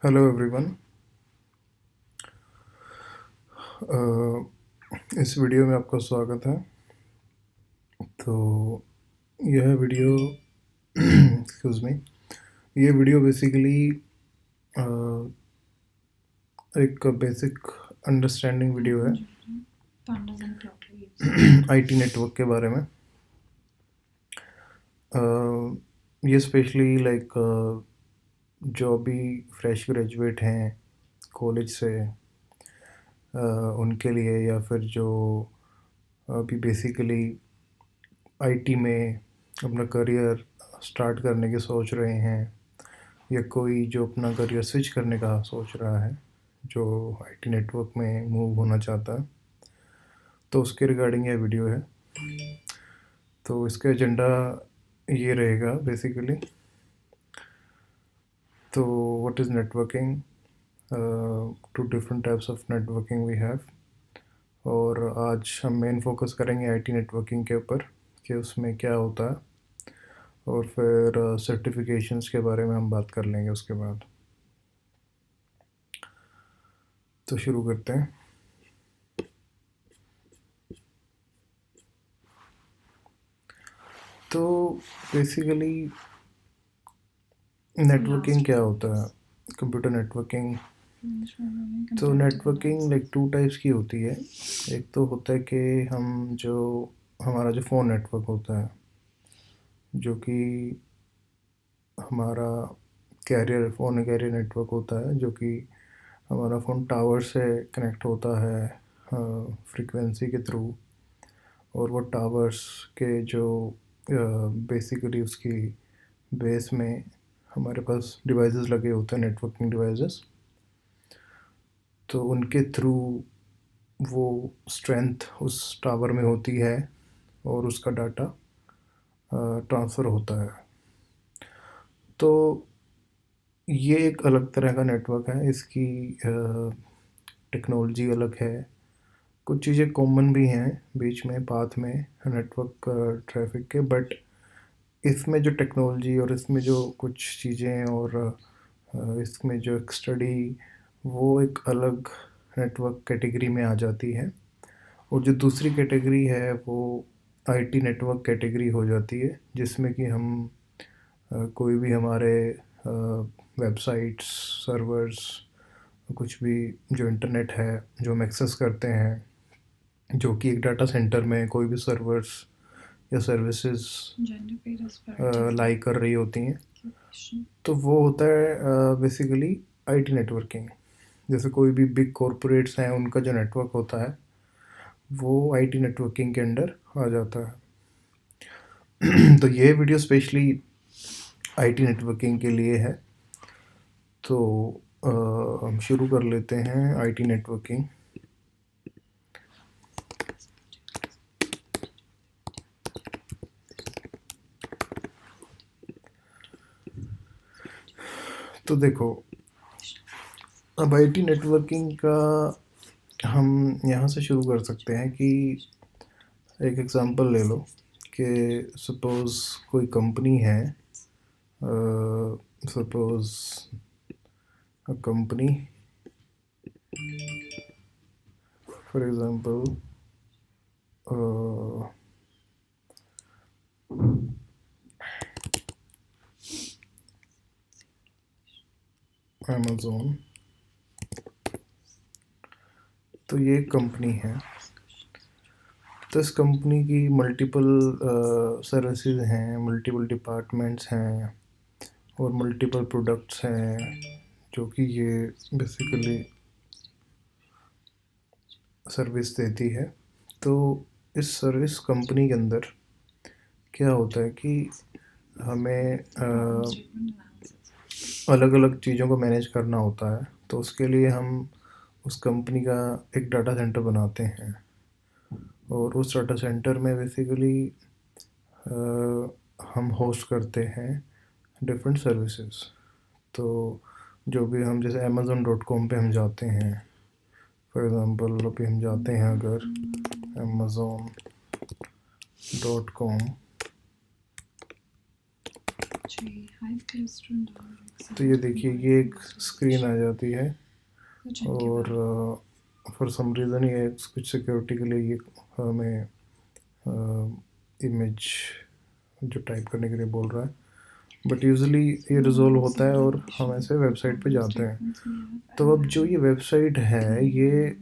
Hello everyone. इस video में आपका स्वागत है। तो यह वीडियो एक्सक्यूज़ मी, ये वीडियो बेसिकली एक बेसिक अंडरस्टैंडिंग वीडियो है आईटी नेटवर्क के बारे में। ये स्पेशली लाइक जो भी फ्रेश ग्रेजुएट हैं कॉलेज से उनके लिए, या फिर जो अभी बेसिकली आईटी में अपना करियर स्टार्ट करने की सोच रहे हैं, या कोई जो अपना करियर स्विच करने का सोच रहा है, जो आईटी नेटवर्क में मूव होना चाहता है, तो उसके रिगार्डिंग ये वीडियो है। तो इसका एजेंडा ये रहेगा बेसिकली। तो what is networking, two different types of networking we have, और आज हम मेन फोकस करेंगे आईटी नेटवर्किंग के ऊपर कि उसमें क्या होता है, और फिर सर्टिफिकेशंस के बारे में हम बात कर लेंगे उसके बाद। तो शुरू करते हैं। तो बेसिकली नेटवर्किंग क्या होता है, कंप्यूटर नेटवर्किंग। तो नेटवर्किंग लाइक टू टाइप्स की होती है। एक तो होता है कि हमारा जो फ़ोन नेटवर्क होता है, जो कि हमारा फ़ोन कैरियर नेटवर्क होता है, जो कि हमारा फ़ोन टावर से कनेक्ट होता है फ्रीक्वेंसी के थ्रू, और वो टावर्स के जो बेसिकली उसकी बेस में हमारे पास डिवाइसेस लगे होते हैं, नेटवर्किंग डिवाइसेस। तो उनके थ्रू वो स्ट्रेंथ उस टावर में होती है और उसका डाटा ट्रांसफ़र होता है। तो ये एक अलग तरह का नेटवर्क है, इसकी टेक्नोलॉजी अलग है। कुछ चीज़ें कॉमन भी हैं बीच में पाथ में नेटवर्क ट्रैफिक के, बट इसमें जो टेक्नोलॉजी और इसमें जो कुछ चीज़ें और इसमें जो एक स्टडी, वो एक अलग नेटवर्क कैटेगरी में आ जाती है। और जो दूसरी कैटेगरी है वो आईटी नेटवर्क कैटेगरी हो जाती है, जिसमें कि हम कोई भी हमारे वेबसाइट्स, सर्वर्स, कुछ भी जो इंटरनेट है जो हम एक्सेस करते हैं, जो कि एक डाटा सेंटर में कोई भी सर्वर्स या सर्विसेज लाई कर रही होती हैं, तो वो होता है बेसिकली आईटी नेटवर्किंग। जैसे कोई भी बिग कॉरपोरेट्स हैं, उनका जो नेटवर्क होता है वो आईटी नेटवर्किंग के अंडर आ जाता है। तो ये वीडियो स्पेशली आईटी नेटवर्किंग के लिए है। तो हम शुरू कर लेते हैं आईटी नेटवर्किंग। तो देखो, अब आईटी नेटवर्किंग का हम यहाँ से शुरू कर सकते हैं कि एक एग्ज़ाम्पल ले लो कि सपोज़ कोई कंपनी है, suppose a company, for example Amazon. तो ये एक कंपनी है। तो इस कंपनी की मल्टीपल सर्विसेज हैं, मल्टीपल डिपार्टमेंट्स हैं, और मल्टीपल प्रोडक्ट्स हैं, जो कि ये बेसिकली सर्विस देती है। तो इस सर्विस कंपनी के अंदर क्या होता है कि हमें अलग अलग चीज़ों को मैनेज करना होता है। तो उसके लिए हम उस कंपनी का एक डाटा सेंटर बनाते हैं, और उस डाटा सेंटर में बेसिकली हम होस्ट करते हैं डिफरेंट सर्विसेज। तो जो भी हम जैसे amazon.com पे हम जाते हैं, फॉर एग्ज़ाम्पल अभी हम जाते हैं अगर amazon.com, तो ये देखिए, ये एक स्क्रीन आ जाती है और फॉर सम रीज़न ये कुछ सिक्योरिटी के लिए ये हमें इमेज जो टाइप करने के लिए बोल रहा है, बट यूजुअली ये रिजॉल्व होता है और हम ऐसे वेबसाइट पे जाते हैं। तो अब जो ये वेबसाइट है, ये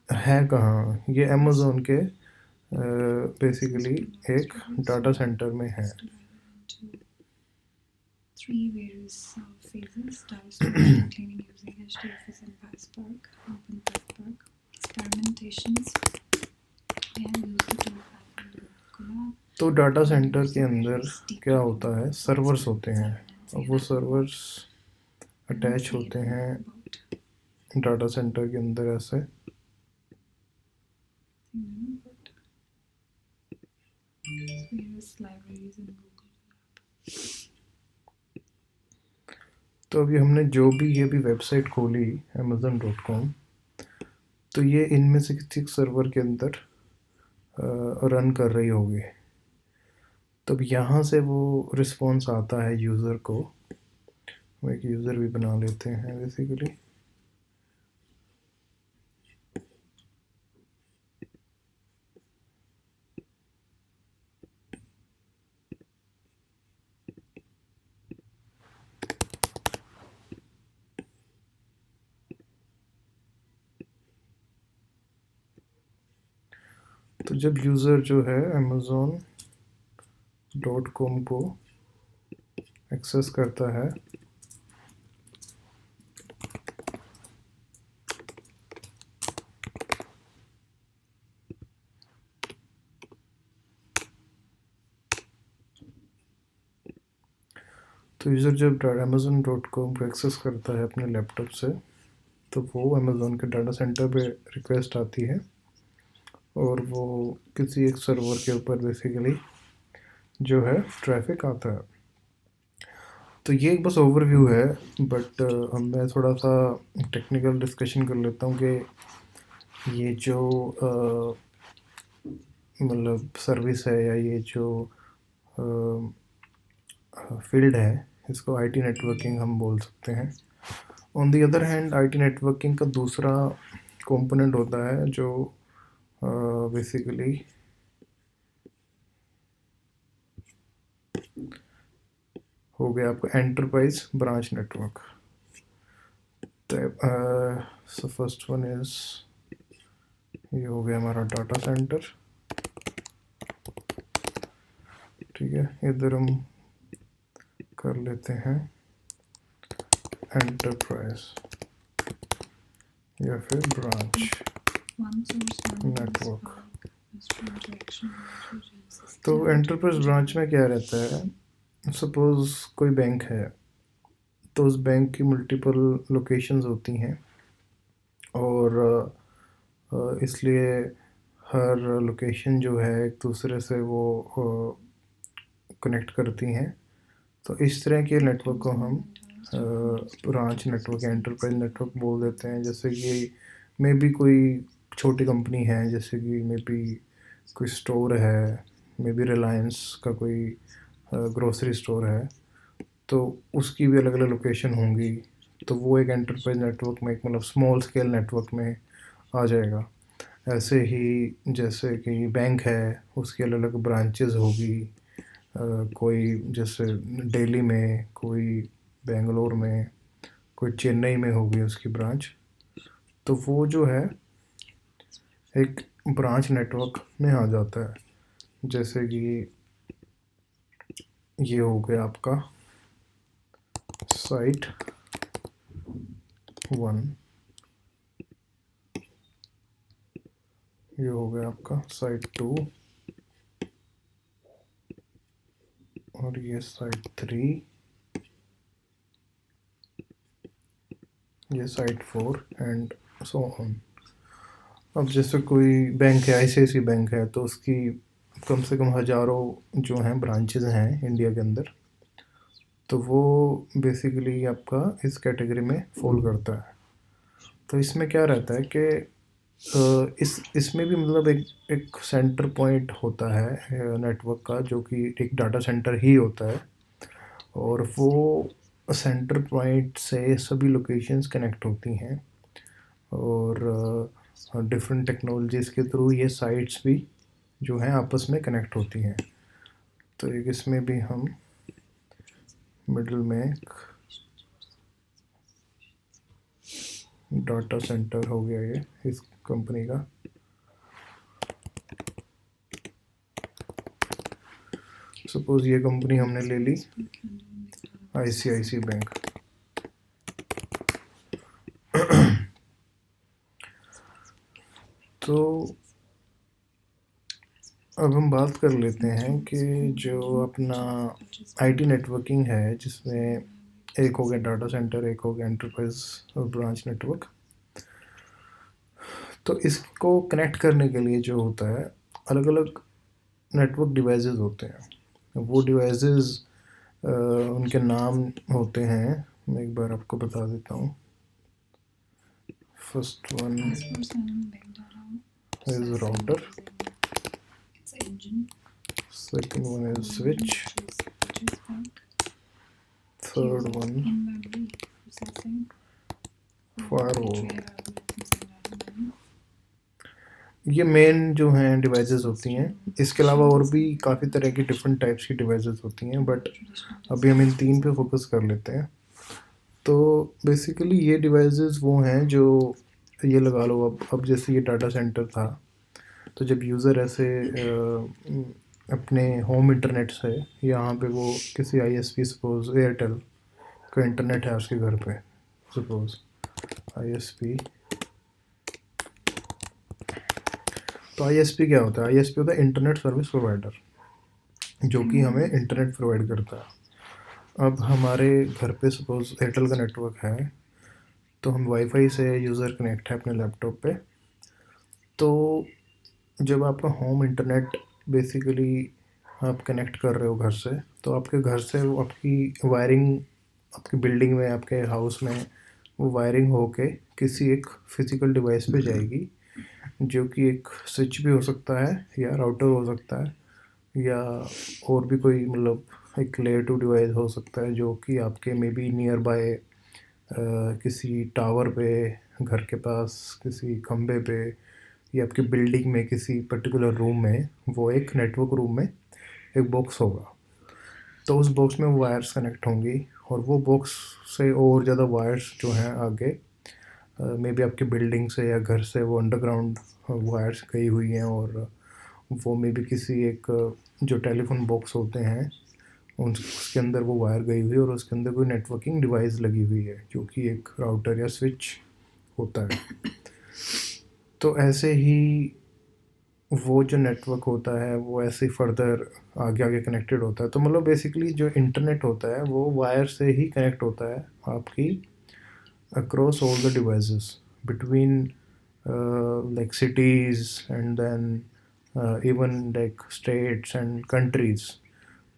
है कहाँ? ये अमेज़ोन के बेसिकली एक डाटा सेंटर में है। Three various phases: style storage and cleaning using HDFS and PySpark, OpenPySpark, experimentations, and use the tool Collab. तो डाटा सेंटर के अंदर क्या होता है? सर्वर्स होते हैं, और वो सर्वर्स अटैच होते हैं डाटा सेंटर के अंदर ऐसे। तो अभी हमने जो भी ये भी वेबसाइट खोली amazon.com, तो ये इनमें से किसी सर्वर के अंदर रन कर रही होगी। तो अब यहाँ से वो रिस्पॉन्स आता है यूज़र को। वो एक यूज़र भी बना लेते हैं बेसिकली। तो जब यूज़र जो है amazon.com को एक्सेस करता है, तो यूज़र जब amazon.com को एक्सेस करता है अपने लैपटॉप से, तो वो अमेज़ोन के डाटा सेंटर पे रिक्वेस्ट आती है और वो किसी एक सर्वर के ऊपर बेसिकली जो है ट्रैफिक आता है। तो ये एक बस ओवरव्यू है, बट अब मैं थोड़ा सा टेक्निकल डिस्कशन कर लेता हूँ कि ये जो मतलब सर्विस है या ये जो फील्ड है, इसको आईटी नेटवर्किंग हम बोल सकते हैं। On the other hand, IT networking का दूसरा कंपोनेंट होता है जो बेसिकली हो गया आपका enterprise branch network. So first one is, ये हो गया हमारा डाटा सेंटर, ठीक है। इधर हम कर लेते हैं एंटरप्राइज या फिर ब्रांच नेटवर्क। तो एंटरप्राइज ब्रांच में क्या रहता है, सपोज़ कोई बैंक है, तो उस बैंक की मल्टीपल लोकेशंस होती हैं और इसलिए हर लोकेशन जो है एक दूसरे से वो कनेक्ट करती हैं। तो इस तरह के नेटवर्क को हम ब्रांच नेटवर्क, एंटरप्राइज नेटवर्क बोल देते हैं। जैसे कि मे बी कोई छोटी कंपनी है, जैसे कि मे बी कोई स्टोर है, मे बी रिलायंस का कोई ग्रोसरी स्टोर है, तो उसकी भी अलग अलग लोकेशन होंगी। तो वो एक एंटरप्राइज नेटवर्क में, एक मतलब स्मॉल स्केल नेटवर्क में आ जाएगा। ऐसे ही जैसे कि बैंक है, उसकी अलग अलग ब्रांचेस होगी, कोई जैसे दिल्ली में, कोई बेंगलोर में, कोई चेन्नई में होगी उसकी ब्रांच। तो वो जो है एक ब्रांच नेटवर्क में आ जाता है। जैसे कि ये हो गया आपका साइट 1, ये हो गया आपका साइट 2, और ये साइट 3, ये साइट 4 एंड सो ऑन। अब जैसे कोई बैंक है, आईसीआईसी बैंक है, तो उसकी कम से कम हज़ारों जो हैं ब्रांचेस हैं इंडिया के अंदर। तो वो बेसिकली आपका इस कैटेगरी में फॉल करता है। तो इसमें क्या रहता है कि इसमें भी मतलब एक सेंटर पॉइंट होता है नेटवर्क का, जो कि एक डाटा सेंटर ही होता है। और वो सेंटर पॉइंट से सभी लोकेशंस कनेक्ट होती हैं और डिफरेंट टेक्नोलॉजीज़ के थ्रू ये साइट्स भी जो हैं आपस में कनेक्ट होती हैं। तो एक इसमें भी हम मिडिल में एक डाटा सेंटर हो गया ये इस कंपनी का। सपोज ये कंपनी हमने ले ली ICICI बैंक। तो अब हम बात कर लेते हैं कि जो अपना IT नेटवर्किंग है, जिसमें एक हो गया डाटा सेंटर, एक हो गया एंटरप्राइज और ब्रांच नेटवर्क। तो इसको कनेक्ट करने के लिए जो होता है, अलग अलग नेटवर्क डिवाइसेस होते हैं। वो डिवाइसेस उनके नाम होते हैं, मैं एक बार आपको बता देता हूँ। First one is router, second one is switch, third one firewall। ये मेन जो हैं डिवाइसेस होती हैं। इसके अलावा और भी काफ़ी तरह की डिफरेंट टाइप्स की डिवाइसेस होती हैं, बट अभी हम इन 3 पे फोकस कर लेते हैं। तो बेसिकली ये डिवाइसेस वो हैं जो, ये लगा लो अब जैसे ये डाटा सेंटर था, तो जब यूज़र ऐसे अपने होम इंटरनेट से, यहाँ पे वो किसी ISP, सपोज एयरटेल का इंटरनेट है उसके घर पे, सपोज ISP। तो ISP क्या होता है? ISP होता है इंटरनेट सर्विस प्रोवाइडर, जो कि हमें इंटरनेट प्रोवाइड करता है। अब हमारे घर पे सपोज एयरटेल का नेटवर्क है, तो हम वाईफाई से यूज़र कनेक्ट है अपने लैपटॉप पे। तो जब आपका होम इंटरनेट बेसिकली आप कनेक्ट कर रहे हो घर से, तो आपके घर से वो आपकी वायरिंग, आपकी बिल्डिंग में, आपके हाउस में वो वायरिंग होके किसी एक फिज़िकल डिवाइस पे जाएगी, जो कि एक स्विच भी हो सकता है या राउटर हो सकता है, या और भी कोई मतलब एक लेयर 2 डिवाइस हो सकता है, जो कि आपके मे बी नियर बाय किसी टावर पे, घर के पास किसी खंबे पे, या आपकी बिल्डिंग में किसी पर्टिकुलर रूम में, वो एक नेटवर्क रूम में एक बॉक्स होगा। तो उस बॉक्स में वो वायर्स कनेक्ट होंगी, और वो बॉक्स से और ज़्यादा वायर्स जो हैं आगे मे बी आपकी बिल्डिंग से या घर से वो अंडरग्राउंड वायर्स गई हुई हैं, और वो मे बी किसी एक जो टेलीफोन बॉक्स होते हैं उसके अंदर वो वायर गई हुई है, और उसके अंदर कोई नेटवर्किंग डिवाइस लगी हुई है, जो कि एक राउटर या स्विच होता है। तो ऐसे ही वो जो नेटवर्क होता है वो ऐसे ही फर्दर आगे आगे कनेक्टेड होता है। तो मतलब बेसिकली जो इंटरनेट होता है वो वायर से ही कनेक्ट होता है आपकी across all the devices between like cities, and then even like states and countries।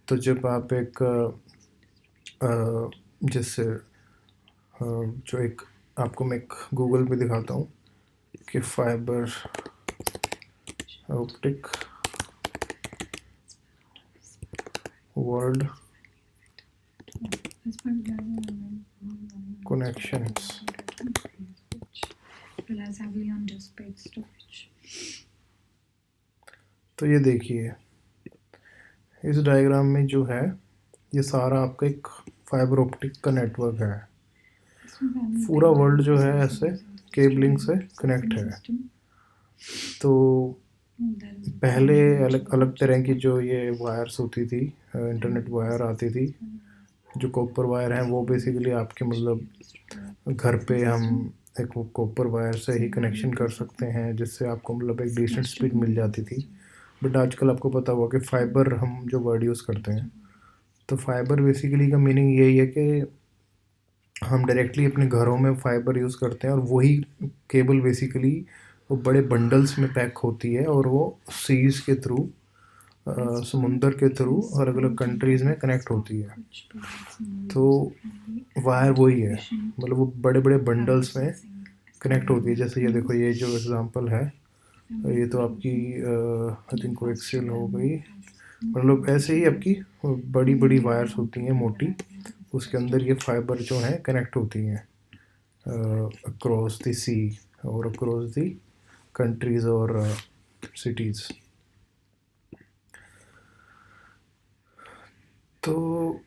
तो जब आप एक जैसे जो एक आपको मैं एक गूगल पे दिखाता हूँ कि फाइबर ऑप्टिक वर्ल्ड connections। तो ये देखिए इस डायग्राम में जो है, ये सारा आपका एक फाइबर ऑप्टिक का नेटवर्क है। पूरा वर्ल्ड जो है ऐसे केबलिंग से कनेक्ट है। तो पहले अलग अलग तरह की जो ये वायर्स होती थी, इंटरनेट वायर आती थी, जो कॉपर वायर हैं, वो बेसिकली आपके मतलब घर पे हम एक वो कॉपर वायर से ही कनेक्शन कर सकते हैं, जिससे आपको मतलब एक डिसेंट स्पीड मिल जाती थी। बट आजकल आपको पता होगा कि फ़ाइबर हम जो वर्ड यूज़ करते हैं, तो फाइबर बेसिकली का मीनिंग यही है कि हम डायरेक्टली अपने घरों में फ़ाइबर यूज़ करते हैं, और वही केबल बेसिकली वो बड़े बंडल्स में पैक होती है, और वो सीज़ के थ्रू, समुंदर के थ्रू अलग अलग कंट्रीज़ में कनेक्ट होती है। तो वायर वही है, मतलब वो बड़े बड़े बंडल्स में कनेक्ट होती है। जैसे ये देखो, ये जो एग्ज़ाम्पल है, ये तो आपकी आई थिंक कोएक्सियल हो गई, मतलब ऐसे ही आपकी बड़ी बड़ी वायर्स होती हैं मोटी, उसके अंदर ये फाइबर जो हैं कनेक्ट होती हैं अक्रॉस द सी और अक्रॉस द कंट्रीज़ और सिटीज़। तो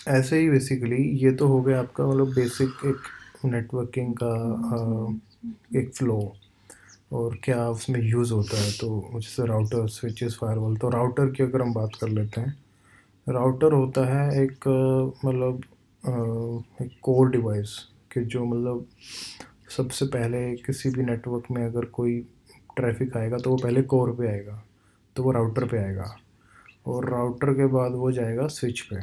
ऐसे ही बेसिकली ये तो हो गया आपका मतलब बेसिक एक नेटवर्किंग का एक फ़्लो और क्या उसमें यूज़ होता है। तो जैसे राउटर, स्विचेस, फायरवॉल। तो राउटर की अगर हम बात कर लेते हैं, राउटर होता है एक मतलब एक कोर डिवाइस कि जो मतलब सबसे पहले किसी भी नेटवर्क में अगर कोई ट्रैफिक आएगा तो वो पहले कोर पे आएगा, तो वो राउटर पे आएगा और राउटर के बाद वो जाएगा स्विच पे।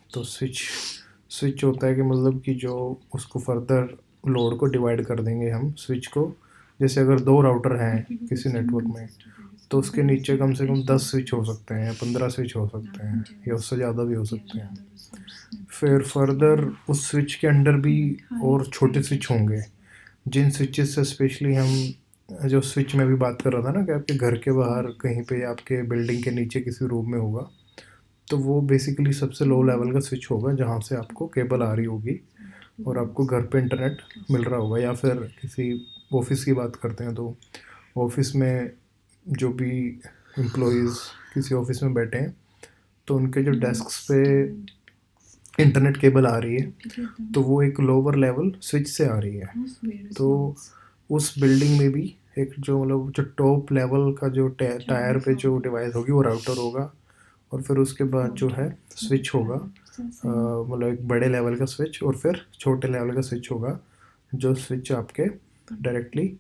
तो स्विच होता है कि मतलब कि जो उसको फर्दर लोड को डिवाइड कर देंगे हम स्विच को। जैसे अगर 2 राउटर हैं किसी नेटवर्क में तो उसके नीचे कम से कम 10 स्विच हो सकते हैं या 15 स्विच हो सकते हैं या उससे ज़्यादा भी हो सकते हैं। फिर फर्दर उस स्विच के अंडर भी और छोटे स्विच होंगे, जिन स्विचेस से स्पेशली हम जो स्विच में भी बात कर रहा था ना कि आपके घर के बाहर कहीं पे आपके बिल्डिंग के नीचे किसी रूम में होगा, तो वो बेसिकली सबसे लो लेवल का स्विच होगा जहाँ से आपको केबल आ रही होगी और आपको घर पे इंटरनेट मिल रहा होगा। या फिर किसी ऑफिस की बात करते हैं तो ऑफिस में जो भी एम्प्लॉयज़ किसी ऑफिस में बैठे हैं तो उनके जो डेस्क्स पे इंटरनेट केबल आ रही है तो वो एक लोअर लेवल स्विच से आ रही है। तो उस बिल्डिंग में भी एक जो मतलब जो टॉप लेवल का जो टायर पे जो डिवाइस होगी वो राउटर होगा और फिर उसके बाद जो है स्विच होगा, मतलब एक बड़े लेवल का स्विच और फिर छोटे लेवल का स्विच होगा जो स्विच आपके डायरेक्टली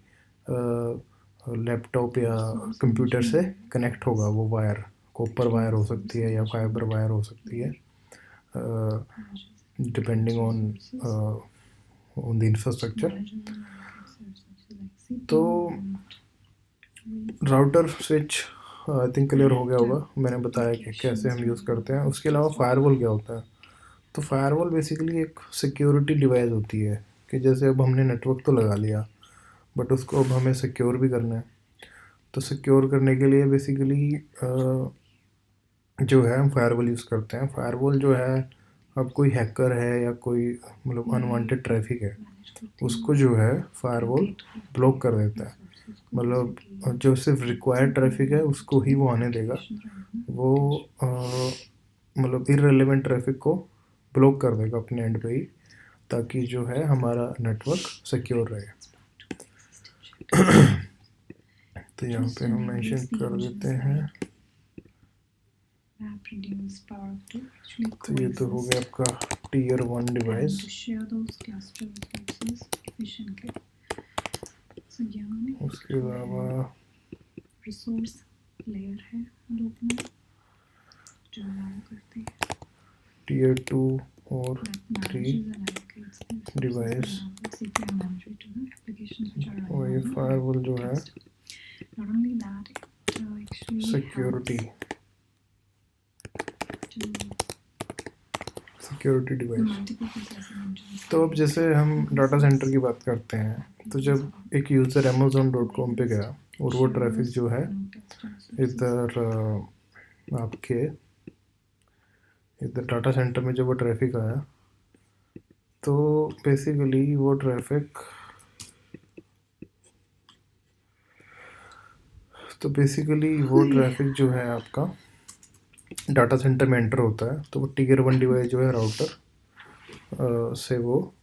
लैपटॉप या कंप्यूटर से कनेक्ट होगा। वो वायर कॉपर वायर हो सकती है या फाइबर वायर हो सकती है, डिपेंडिंग ऑन द इंफ्रास्ट्रक्चर। तो router switch I think clear हो गया होगा, मैंने बताया कि कैसे हम यूज़ करते हैं। उसके अलावा फायरवॉल क्या होता है? तो फायरवॉल बेसिकली एक सिक्योरिटी डिवाइस होती है कि जैसे अब हमने नेटवर्क तो लगा लिया बट उसको अब हमें सिक्योर भी करना है। तो सिक्योर करने के लिए बेसिकली जो है हम फायरवॉल यूज़ करते हैं। फायरवॉल जो है अब कोई हैकर है या कोई मतलब अनवांटेड ट्रैफिक है उसको जो है फायरवॉल ब्लॉक कर देता है। मतलब जो सिर्फ रिक्वायर्ड ट्रैफिक है उसको ही वो आने देगा, वो मतलब इररिलेवेंट ट्रैफिक को ब्लॉक कर देगा अपने एंड पे ही, ताकि जो है हमारा नेटवर्क सिक्योर रहे। तो यहाँ पे हम मेंशन कर देते हैं। तो ये तो हो गया आपका टीयर 1 डिवाइस। उसके अलावा रिसोर्स लेयर है लूप में जो अलाउ करती है टीयर 2 और 3 डिवाइस और ये फायरवॉल जो है सिक्योरिटी डिवाइस। तो अब जैसे हम डाटा सेंटर की बात करते हैं तो जब एक यूज़र amazon.com पे गया और वो ट्रैफिक जो है इधर आपके इधर डाटा सेंटर में जब वो ट्रैफिक आया तो बेसिकली वो ट्रैफिक जो है आपका डाटा सेंटर में एंटर होता है तो वो टीयर 1 डिवाइस जो है राउटर से वो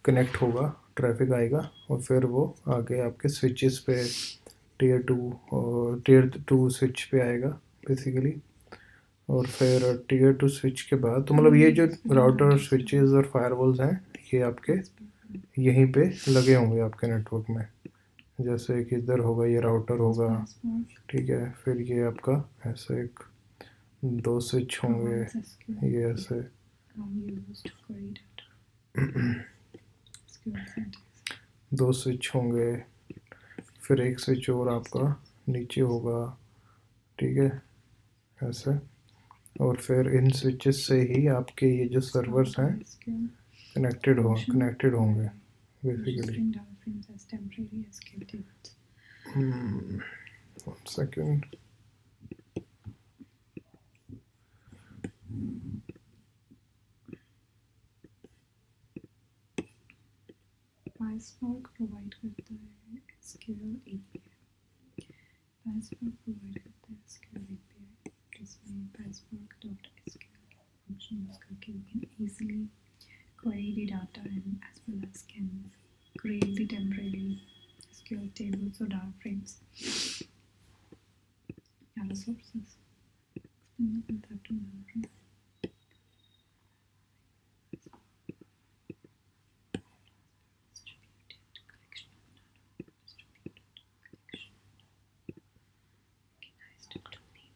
कनेक्ट होगा, ट्रैफिक आएगा और फिर वो आगे आपके स्विचेस पे टीयर 2 स्विच पे आएगा बेसिकली। और फिर टीयर 2 स्विच के बाद तो मतलब ये जो राउटर स्विचेस और फायरवॉल्स हैं ये आपके यहीं पे लगे होंगे आपके नेटवर्क में। जैसे कि इधर होगा ये राउटर होगा, ठीक है, फिर ये आपका ऐसे एक 2 स्विच होंगे, ये ऐसे 2 स्विच होंगे, फिर एक स्विच और आपका नीचे होगा, ठीक है, ऐसे। और फिर इन स्विचेस से ही आपके ये जो सर्वर्स हैं कनेक्टेड होंगे बेसिकली। 1 सेकेंड। PySpark प्रोवाइड करता है SQL API। PySpark प्रोवाइड करता है SQL API जिसमें PySpark.sql फंक्शन यूज करके you can easily query the data and as well as can create the temporary SQL tables or data frames. Other sources. Explain the concept of data frame.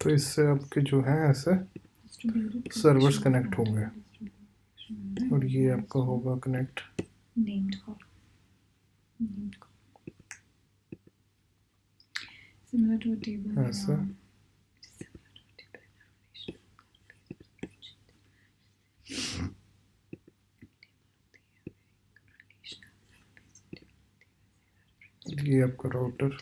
तो इससे आपके जो हैं ऐसे servers connect होंगे और ये आपका होगा connect named column. Similar to a table in ऐसा ये आपका राउटर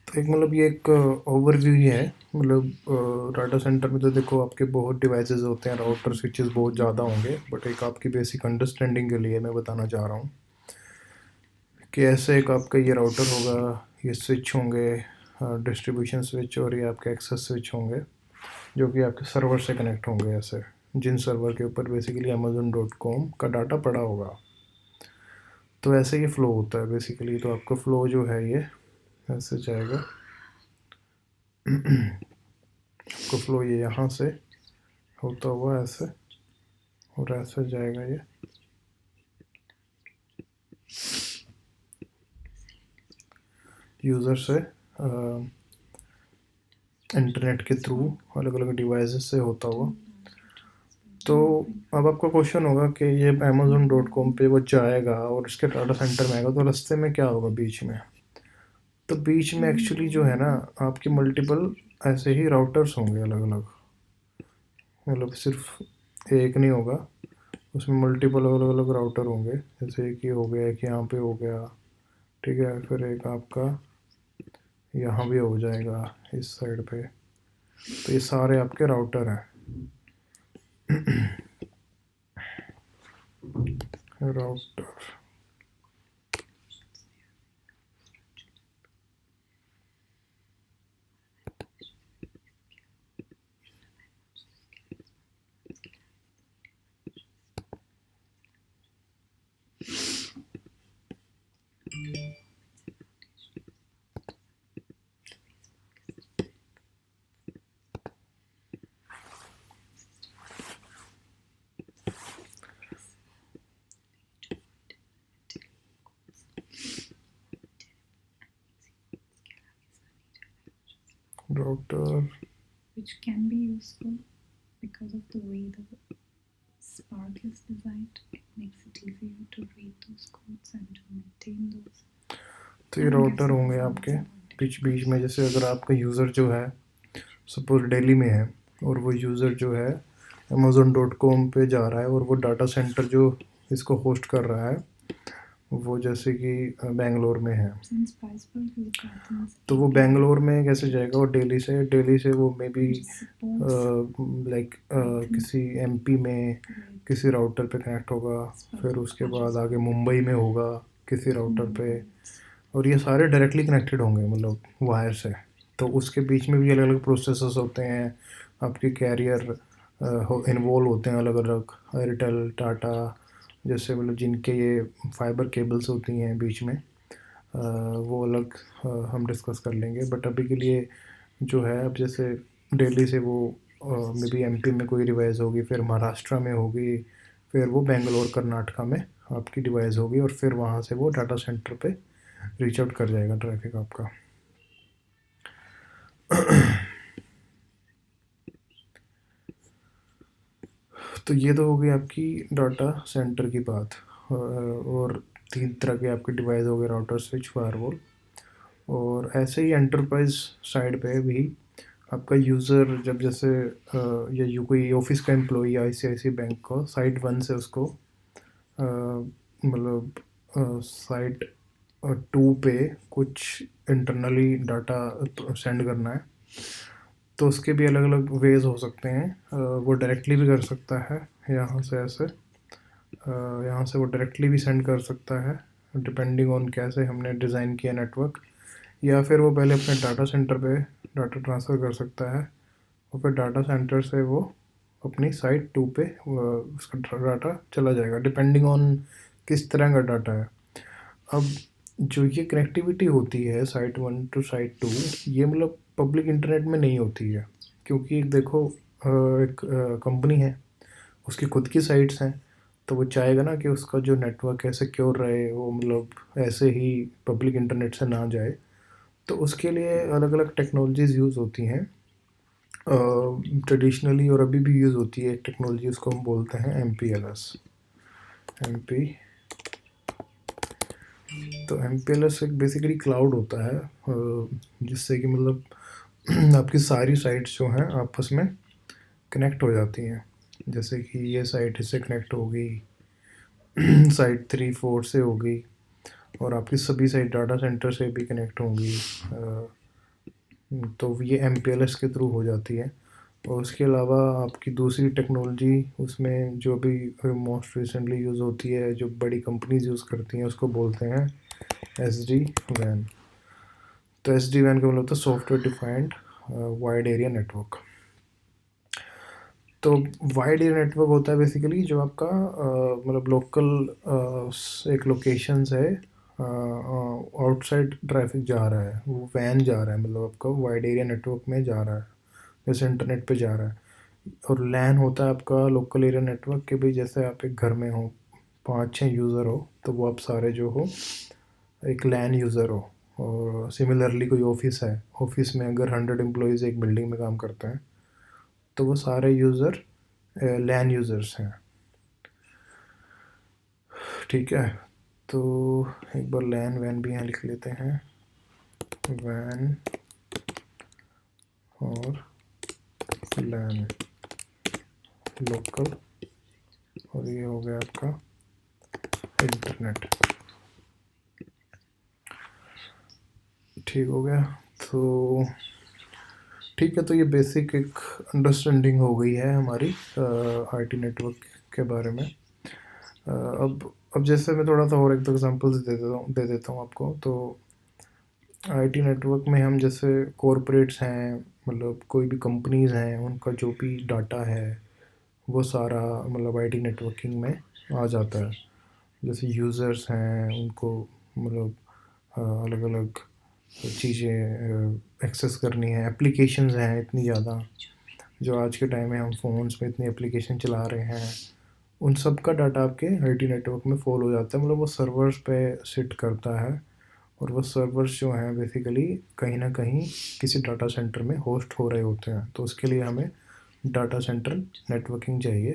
तो एक मतलब ये एक ओवरव्यू ही है। मतलब डाटा सेंटर में तो देखो आपके बहुत डिवाइसेस होते हैं, राउटर स्विचेस बहुत ज़्यादा होंगे, बट एक आपकी बेसिक अंडरस्टैंडिंग के लिए मैं बताना चाह रहा हूँ कि ऐसे एक आपका ये राउटर होगा, ये स्विच होंगे, डिस्ट्रीब्यूशन स्विच, और ये आपके एक्सेस स्विच होंगे जो कि आपके सर्वर से कनेक्ट होंगे, ऐसे जिन सर्वर के ऊपर बेसिकली amazon.com का डाटा पड़ा होगा। तो ऐसे ये फ़्लो होता है बेसिकली। तो आपका फ़्लो जो है ये ऐसे जाएगा, आपका फ़्लो ये यहाँ से होता हुआ ऐसे और ऐसे जाएगा ये यूज़र से इंटरनेट के थ्रू अलग अलग डिवाइसेस से होता हुआ। तो अब आपका क्वेश्चन होगा कि ये amazon.com पे वो जाएगा और इसके डाटा सेंटर में आएगा, तो रास्ते में क्या होगा बीच में? तो बीच में एक्चुअली जो है ना आपके मल्टीपल ऐसे ही राउटर्स होंगे अलग अलग, मतलब सिर्फ एक नहीं होगा, उसमें मल्टीपल अलग अलग राउटर होंगे। जैसे एक ये हो गया, एक यहाँ पे हो गया, ठीक है, फिर एक आपका यहाँ भी हो जाएगा इस साइड पे। तो ये सारे आपके राउटर हैं। Router router which can be useful because of the way the Spark is designed. It makes it easier to read those codes and to maintain those. तो ये राउटर होंगे आपके बीच बीच में। जैसे अगर आपका यूज़र जो है सपोज दिल्ली में है और वो यूज़र जो है amazon.com पे जा रहा है और वो डाटा सेंटर जो इसको होस्ट कर रहा है वो जैसे कि बेंगलोर में है, Since PySpark is Python's तो वो बेंगलोर में कैसे जाएगा? और दिल्ली से वो may be which supports like किसी एमपी में किसी राउटर पे कनेक्ट होगा, फिर उसके बाद आगे मुंबई में होगा किसी राउटर पे, और ये सारे डायरेक्टली कनेक्टेड होंगे मतलब वायर से। तो उसके बीच में भी अलग अलग प्रोसेसर्स होते हैं, आपके कैरियर इन्वॉल्व होते हैं अलग अलग, एयरटेल, टाटा, जैसे मतलब जिनके ये फाइबर केबल्स होती हैं बीच में, वो अलग हम डिस्कस कर लेंगे। बट अभी के लिए जो है, अब जैसे दिल्ली से वो मे बी एमपी में कोई डिवाइस होगी, फिर महाराष्ट्र में होगी, फिर वो बेंगलोर कर्नाटका में आपकी डिवाइस होगी, और फिर वहाँ से वो डाटा सेंटर पे रीच आउट कर जाएगा ट्रैफिक आपका। तो ये तो हो गई आपकी डाटा सेंटर की बात। और 3 तरह के आपके डिवाइस हो गए, राउटर, स्विच, फायरवॉल। और ऐसे ही एंटरप्राइज साइड पे भी आपका यूज़र जब जैसे या कोई ऑफिस का एम्प्लॉई ICICI बैंक का साइट 1 से उसको मतलब साइट 2 पे कुछ इंटरनली डाटा सेंड करना है, तो उसके भी अलग अलग वेज़ हो सकते हैं। वो डायरेक्टली भी कर सकता है यहाँ से ऐसे, यहाँ से वो डायरेक्टली भी सेंड कर सकता है डिपेंडिंग ऑन कैसे हमने डिज़ाइन किया नेटवर्क, या फिर वो पहले अपने डाटा सेंटर पे डाटा ट्रांसफ़र कर सकता है और फिर डाटा सेंटर से वो अपनी साइट 2 पे उसका डाटा चला जाएगा डिपेंडिंग ऑन किस तरह का डाटा है। अब जो ये कनेक्टिविटी होती है साइट 1 टू साइट 2, ये मतलब पब्लिक इंटरनेट में नहीं होती है, क्योंकि देखो एक कंपनी है, उसकी खुद की साइट्स हैं, तो वो चाहेगा ना कि उसका जो नेटवर्क है सिक्योर रहे, वो मतलब ऐसे ही पब्लिक इंटरनेट से ना जाए। तो उसके लिए अलग अलग टेक्नोलॉजीज़ यूज़ होती हैं ट्रेडिशनली, और अभी भी यूज़ होती है एक टेक्नोलॉजी, उसको हम बोलते हैं MPLS। MP तो MPLS एक बेसिकली क्लाउड होता है, जिससे कि मतलब आपकी सारी साइट्स जो हैं आपस में कनेक्ट हो जाती हैं। जैसे कि ये साइट इससे कनेक्ट हो गई, साइट 3 4 से हो गई, और आपकी सभी साइट डाटा सेंटर से भी कनेक्ट होंगी। तो ये MPLS के थ्रू हो जाती है। और उसके अलावा आपकी दूसरी टेक्नोलॉजी उसमें जो भी मोस्ट रिसेंटली यूज़ होती है, जो बड़ी कंपनीज यूज़ करती हैं, उसको बोलते हैं SD-WAN। तो SD-WAN का मतलब होता है software defined wide area network. तो वाइड एरिया नेटवर्क होता है बेसिकली जो आपका मतलब लोकल एक लोकेशन से आउटसाइड ट्रैफिक जा रहा है, वो वैन जा रहा है, मतलब आपका वाइड एरिया नेटवर्क में जा रहा है, जैसे इंटरनेट पे जा रहा है। और लैन होता है आपका लोकल एरिया नेटवर्क के भी, जैसे आप एक घर में हो, 5 6 यूज़र हो, तो वो आप सारे जो हो एक लैन यूज़र हो। और सिमिलरली कोई ऑफिस है, ऑफिस में अगर 100 एम्प्लॉयज़ एक बिल्डिंग में काम करते हैं, तो वो सारे यूज़र लैन यूज़र्स हैं। ठीक है, तो एक बार लैन वैन भी यहाँ लिख लेते हैं, वैन और लैन लोकल, और ये हो गया आपका इंटरनेट। ठीक हो गया। तो ठीक है, तो ये बेसिक एक अंडरस्टैंडिंग हो गई है हमारी आईटी नेटवर्क के बारे में। अब जैसे मैं थोड़ा सा और एक दो एग्जांपल्स दे देता हूँ आपको। तो आईटी नेटवर्क में हम जैसे कॉरपोरेट्स हैं, मतलब कोई भी कंपनीज़ हैं, उनका जो भी डाटा है वो सारा मतलब आईटी नेटवर्किंग में आ जाता है। जैसे यूज़र्स हैं, उनको मतलब अलग अलग चीज़ें एक्सेस करनी है, एप्लीकेशंस हैं इतनी ज़्यादा, जो आज के टाइम में हम फ़ोन्स में इतनी एप्लीकेशन चला रहे हैं, उन सब का डाटा आपके आईटी नेटवर्क में फॉल हो जाता है, मतलब वो सर्वर्स पे सिट करता है। और वो सर्वर्स जो हैं बेसिकली कहीं ना कहीं किसी डाटा सेंटर में होस्ट हो रहे होते हैं, तो उसके लिए हमें डाटा सेंटर नेटवर्किंग चाहिए,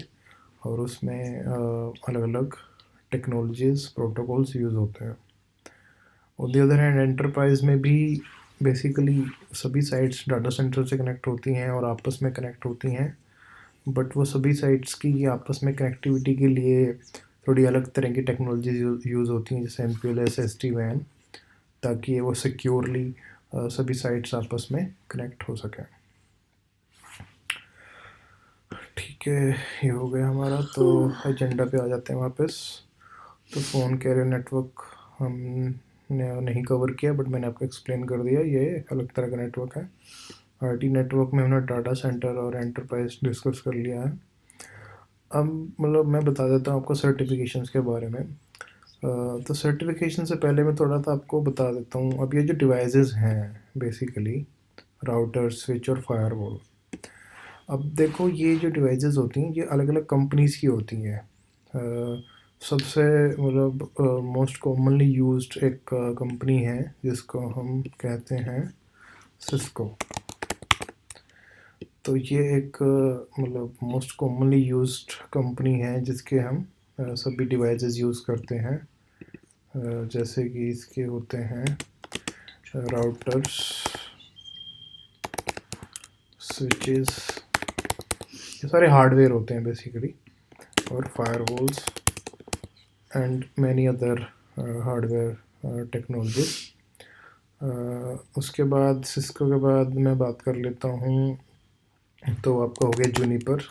और उसमें अलग अलग टेक्नोलॉजीज़ प्रोटोकॉल्स यूज़ होते हैं। On the other hand enterprise में भी बेसिकली सभी साइट्स डाटा सेंटर से कनेक्ट होती हैं और आपस में कनेक्ट होती हैं, बट वो सभी साइट्स की आपस में कनेक्टिविटी के लिए थोड़ी अलग तरह की टेक्नोलॉजीज यूज़ होती हैं, जैसे MPLS SD-WAN, ताकि वो सिक्योरली सभी साइट्स आपस में कनेक्ट हो सकें। ठीक है, ये हो गया हमारा। तो एजेंडा पे आ जाते हैं वापस। तो फ़ोन कैरियर नेटवर्क हमने नहीं कवर किया, बट मैंने आपको एक्सप्लेन कर दिया, ये अलग तरह का नेटवर्क है। आईटी नेटवर्क में हमने डाटा सेंटर और एंटरप्राइज डिस्कस कर लिया है। अब मतलब मैं बता देता हूँ आपको सर्टिफिकेशंस के बारे में। तो सर्टिफिकेशन से पहले मैं थोड़ा सा आपको बता देता हूँ, अब ये जो डिवाइसेस हैं बेसिकली राउटर, स्विच और फायरवॉल। अब देखो, ये जो डिवाइसेस होती हैं ये अलग अलग कंपनीज़ की होती हैं। सबसे मतलब मोस्ट कॉमनली यूज्ड एक कंपनी है जिसको हम कहते हैं सिस्को। तो ये एक मतलब मोस्ट कॉमनली यूज्ड कंपनी है जिसके हम सभी डिवाइसेस यूज़ करते हैं। जैसे कि इसके होते हैं राउटर्स, स्विचेस, ये सारे हार्डवेयर होते हैं बेसिकली, और firewalls and many other hardware technologies. उसके बाद सिस्को के बाद मैं बात कर लेता हूँ तो आपका हो गया जूनिपर।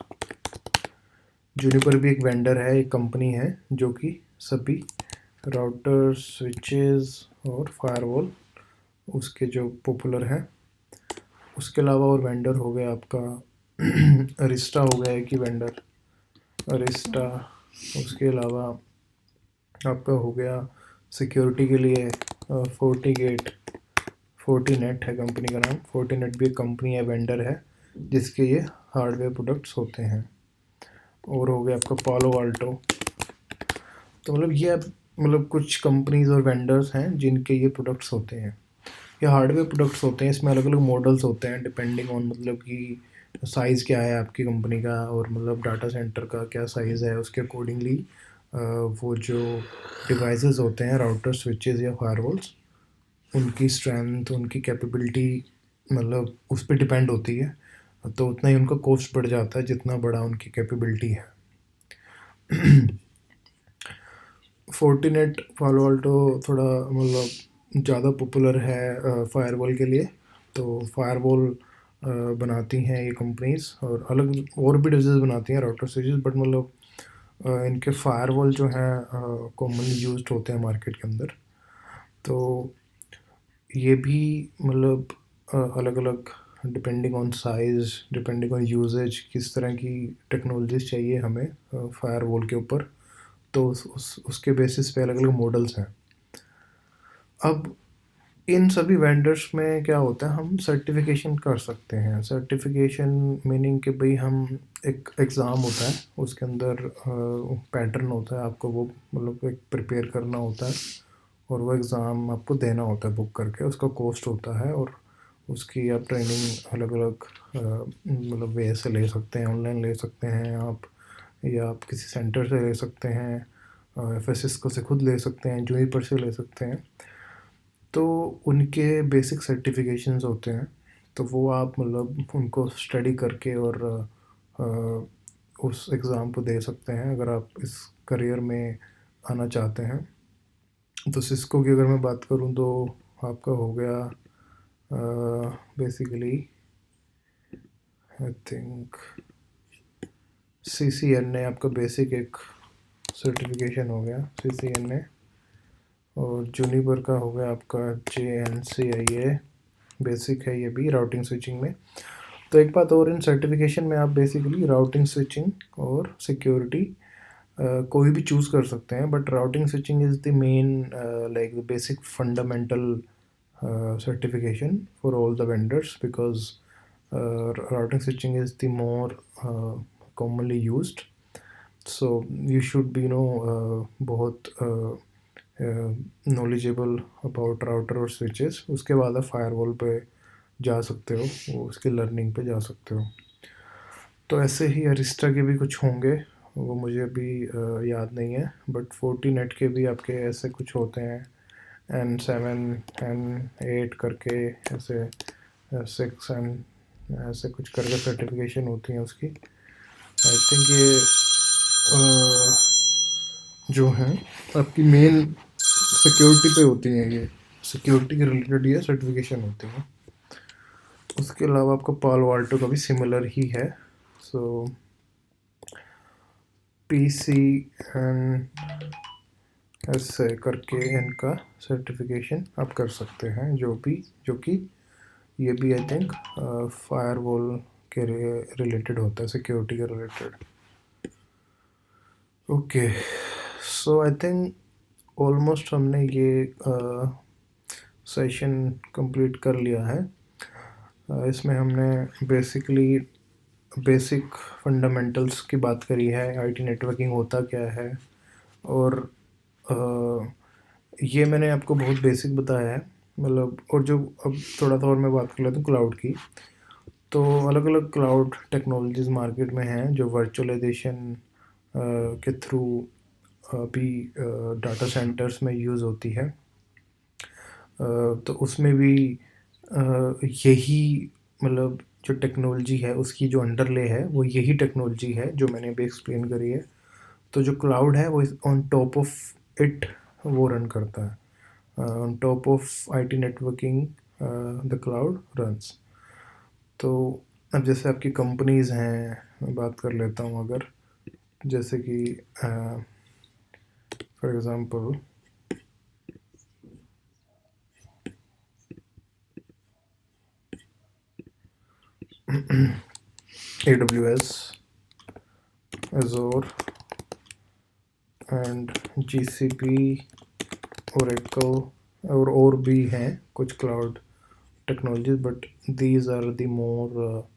जूनिपर भी एक वेंडर है, एक कंपनी है जो कि सभी राउटर, स्विचेस और फायरवॉल उसके जो पॉपुलर हैं। उसके अलावा और वेंडर हो गया आपका अरिस्टा हो गया एक ही वेंडर, अरिस्टा। उसके अलावा आपका हो गया सिक्योरिटी के लिए फोर्टीगेट, फोर्टीनेट है कंपनी का नाम। फोर्टीनेट भी एक कंपनी है, वेंडर है जिसके ये हार्डवेयर प्रोडक्ट्स होते हैं। और हो गया आपका पालो आल्टो। तो मतलब ये मतलब कुछ कंपनीज और वेंडर्स हैं जिनके ये प्रोडक्ट्स होते हैं। ये हार्डवेयर प्रोडक्ट्स होते हैं, इसमें अलग अलग मॉडल्स होते हैं डिपेंडिंग ऑन मतलब कि साइज़ क्या है आपकी कंपनी का, और मतलब डाटा सेंटर का क्या साइज़ है, उसके अकॉर्डिंगली वो जो डिवाइसेस होते हैं, राउटर, स्विचेस या फायरवॉल्स, उनकी स्ट्रेंथ, उनकी कैपेबिलिटी मतलब उस पर डिपेंड होती है। तो उतना ही उनका कॉस्ट बढ़ जाता है जितना बड़ा उनकी कैपेबिलिटी है। फोर्टीनेट, पालो अल्टो थोड़ा मतलब ज़्यादा पॉपुलर है फायरवॉल के लिए। तो फायरवॉल बनाती हैं ये कंपनीज, और अलग और भी डिवाइसेस बनाती हैं, राउटर स्विचेस, बट मतलब इनके फायरवॉल जो हैं कॉमनली यूज्ड होते हैं मार्केट के अंदर। तो ये भी मतलब अलग अलग depending on size, depending on usages, किस तरह की टेक्नोलॉजीज चाहिए हमें फायरवॉल के ऊपर, तो उसके बेसिस पे अलग अलग मॉडल्स हैं। अब इन सभी वेंडर्स में क्या होता है, हम सर्टिफिकेशन कर सकते हैं। सर्टिफिकेशन मीनिंग कि भाई हम, एक एग्ज़ाम होता है, उसके अंदर पैटर्न होता है, आपको वो मतलब एक प्रिपेयर करना होता है, और वो एग्ज़ाम आपको देना होता है बुक करके, उसका कॉस्ट होता है। और उसकी आप ट्रेनिंग अलग अलग मतलब वे से ले सकते हैं, ऑनलाइन ले सकते हैं आप, या आप किसी सेंटर से ले सकते हैं, एफ एस को से खुद ले सकते हैं, जूही पर से ले सकते हैं। तो उनके बेसिक सर्टिफिकेशंस होते हैं, तो वो आप मतलब उनको स्टडी करके और उस एग्ज़ाम को दे सकते हैं अगर आप इस करियर में आना चाहते हैं। तो सिस्को की अगर मैं बात करूं तो आपका हो गया basically I think C C N A, आपका बेसिक एक सर्टिफिकेशन हो गया सी सी एन ए। और जूनिपर का हो गया आपका जे एन सी आई ए, बेसिक है ये भी राउटिंग स्विचिंग में। तो एक बात और, इन सर्टिफिकेशन में आप बेसिकली राउटिंग स्विचिंग और सिक्योरिटी कोई भी चूज़ कर सकते हैं, but routing switching is the main like the basic fundamental certification for all the vendors, because routing switching is the more commonly used. So you should be बहुत knowledgeable about router और switches। उसके बाद आप firewall पे जा सकते हो, वो उसकी लर्निंग पे जा सकते हो। तो ऐसे ही अरिस्टा के भी कुछ होंगे, वो मुझे अभी याद नहीं है, बट फोर्टीनेट के भी आपके ऐसे कुछ होते हैं, N7, N8 करके, ऐसे 6 एंड ऐसे कुछ करके सर्टिफिकेशन होती हैं उसकी। आई थिंक ये जो हैं आपकी मेन सिक्योरिटी पे होती हैं, ये सिक्योरिटी के रिलेटेड ये सर्टिफिकेशन होती हैं। उसके अलावा आपका पालो आल्टो का भी सिमिलर ही है। सो पी सी एंड ऐसे करके इनका सर्टिफिकेशन आप कर सकते हैं, जो कि ये भी आई थिंक फायरवॉल के रिलेटेड होता है, सिक्योरिटी के related. Okay, so I think almost हमने ये सेशन कंप्लीट कर लिया है। इसमें हमने बेसिकली बेसिक फंडामेंटल्स की बात करी है, आईटी नेटवर्किंग होता क्या है, और ये मैंने आपको बहुत बेसिक बताया है मतलब। और जो अब थोड़ा सा और मैं बात कर लेता हूँ क्लाउड की। तो अलग अलग क्लाउड टेक्नोलॉजीज़ मार्केट में हैं जो वर्चुअलाइजेशन के थ्रू भी डाटा सेंटर्स में यूज़ होती है। तो उसमें भी यही मतलब जो टेक्नोलॉजी है उसकी जो अंडरले है वो यही टेक्नोलॉजी है जो मैंने अभी एक्सप्लेन करी है। तो जो क्लाउड है वो ऑन टॉप ऑफ इट वो रन करता है, on top of IT networking the cloud runs. तो अब जैसे आपकी कंपनीज़ हैं, मैं बात कर लेता हूँ अगर, जैसे कि for example AWS, Azure and GCP, Oracle और भी हैं कुछ cloud technologies, but these are the more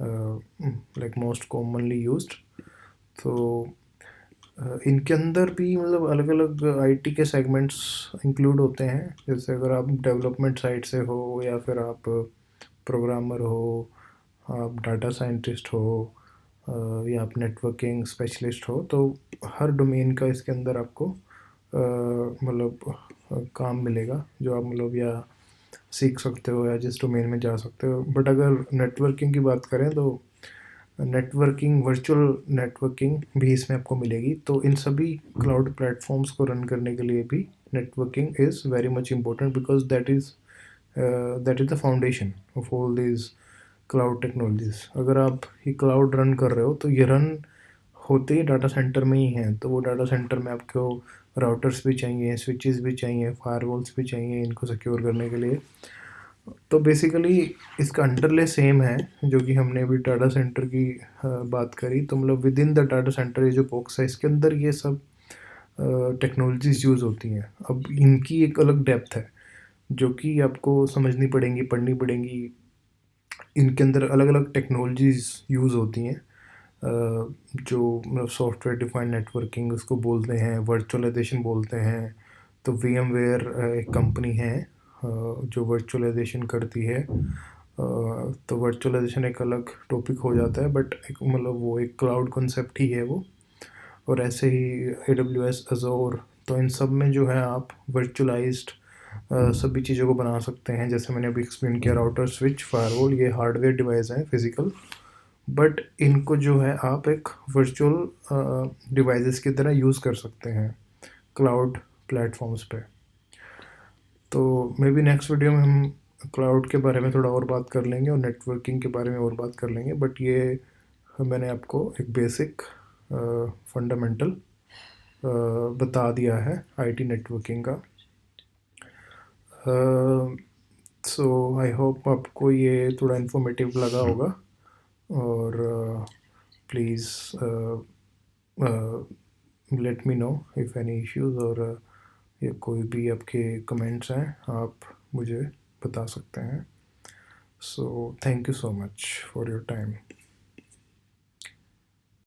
like most commonly used. तो इनके अंदर भी मतलब अलग अलग आईटी के सेगमेंट्स इंक्लूड होते हैं। जैसे अगर आप डेवलपमेंट साइड से हो, या फिर आप प्रोग्रामर हो, आप डाटा साइंटिस्ट हो, या आप नेटवर्किंग स्पेशलिस्ट हो, तो हर डोमेन का इसके अंदर आपको मतलब काम मिलेगा, जो आप मतलब या सीख सकते हो या जिस डोमेन में जा सकते हो। बट अगर नेटवर्किंग की बात करें तो नेटवर्किंग, वर्चुअल नेटवर्किंग भी इसमें आपको मिलेगी। तो इन सभी क्लाउड प्लेटफॉर्म्स को रन करने के लिए भी networking is very much important, because that is the foundation of all these cloud technologies. अगर आप ये क्लाउड रन कर रहे हो तो ये रन होते ही डाटा सेंटर में ही हैं, तो वो डाटा सेंटर में आपको राउटर्स भी चाहिए, स्विचेस भी चाहिए, फायरवॉल्स भी चाहिए इनको सिक्योर करने के लिए। तो बेसिकली इसका अंडरले सेम है जो कि हमने अभी डाटा सेंटर की बात करी। तो मतलब with in the data centre ये जो बॉक्स है, इसके अंदर ये सब टेक्नोलॉजीज यूज़ होती हैं। अब इनकी एक अलग डेप्थ है जो कि आपको समझनी पड़ेंगी, पढ़नी पड़ेंगी। इनके अंदर अलग अलग टेक्नोलॉजीज यूज़ होती हैं, जो मतलब सॉफ्टवेयर डिफाइंड नेटवर्किंग उसको बोलते हैं, वर्चुअलाइजेशन बोलते हैं। तो VMware एक कंपनी है जो वर्चुअलाइजेशन करती है। तो वर्चुअलाइजेशन एक अलग टॉपिक हो जाता है, बट एक मतलब वो एक क्लाउड कॉन्सेप्ट ही है वो। और ऐसे ही AWS, Azure, तो इन सब में जो है आप वर्चुअलाइज्ड सभी चीज़ों को बना सकते हैं। जैसे मैंने अभी एक्सप्लेन किया, राउटर, स्विच, फायरवॉल, ये हार्डवेयर डिवाइस हैं फिजिकल, बट इनको जो है आप एक वर्चुअल डिवाइसेस की तरह यूज़ कर सकते हैं क्लाउड प्लेटफॉर्म्स पे। तो मे बी नेक्स्ट वीडियो में हम क्लाउड के बारे में थोड़ा और बात कर लेंगे और नेटवर्किंग के बारे में और बात कर लेंगे, बट ये मैंने आपको एक बेसिक फंडामेंटल बता दिया है आईटी नेटवर्किंग का। सो आई होप आपको ये थोड़ा इन्फॉर्मेटिव लगा होगा। और please let me know if any issues, और या कोई भी आपके कमेंट्स हैं आप मुझे बता सकते हैं। So thank you so much for your time.